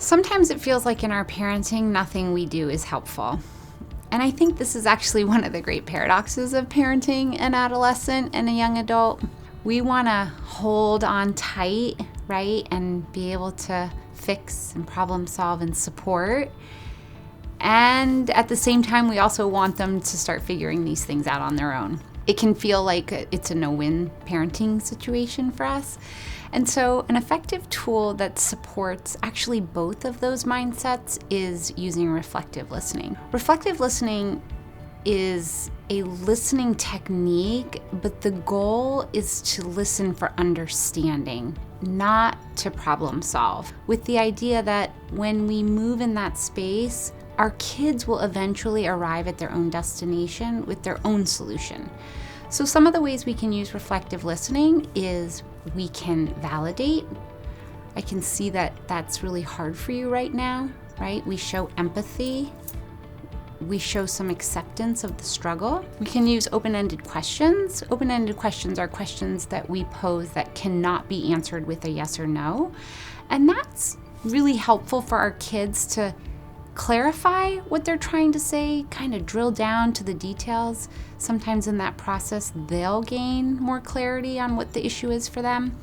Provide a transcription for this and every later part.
Sometimes it feels like in our parenting, nothing we do is helpful. And I think this is actually one of the great paradoxes of parenting an adolescent and a young adult. We want to hold on tight, right, and be able to fix and problem solve and support. And at the same time, we also want them to start figuring these things out on their own. It can feel like it's a no-win parenting situation for us. And so an effective tool that supports actually both of those mindsets is using reflective listening. Reflective listening is a listening technique, but the goal is to listen for understanding, not to problem solve, with the idea that when we move in that space, our kids will eventually arrive at their own destination with their own solution. So some of the ways we can use reflective listening is we can validate. I can see that that's really hard for you right now, right? We show empathy. We show some acceptance of the struggle. We can use open-ended questions. Open-ended questions are questions that we pose that cannot be answered with a yes or no. And that's really helpful for our kids to clarify what they're trying to say, kind of drill down to the details. Sometimes in that process, they'll gain more clarity on what the issue is for them.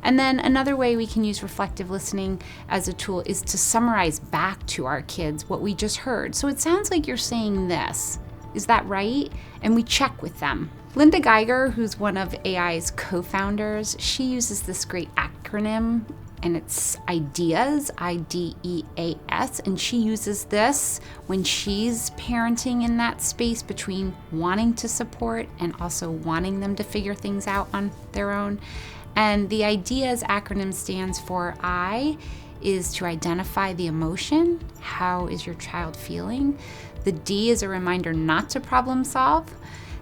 And then another way we can use reflective listening as a tool is to summarize back to our kids what we just heard. So it sounds like you're saying this. Is that right? And we check with them. Linda Geiger, who's one of AI's co-founders, she uses this great acronym, and it's IDEAS, IDEAS, and she uses this when she's parenting in that space between wanting to support and also wanting them to figure things out on their own. And the IDEAS acronym stands for I is to identify the emotion. How is your child feeling? The D is a reminder not to problem solve.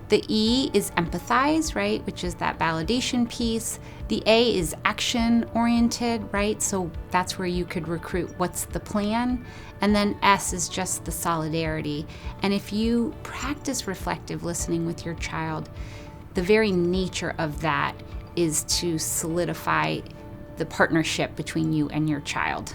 The E is empathize, right, which is that validation piece. The A is action-oriented, right? So that's where you could recruit what's the plan. And then S is just the solidarity. And if you practice reflective listening with your child, the very nature of that is to solidify the partnership between you and your child.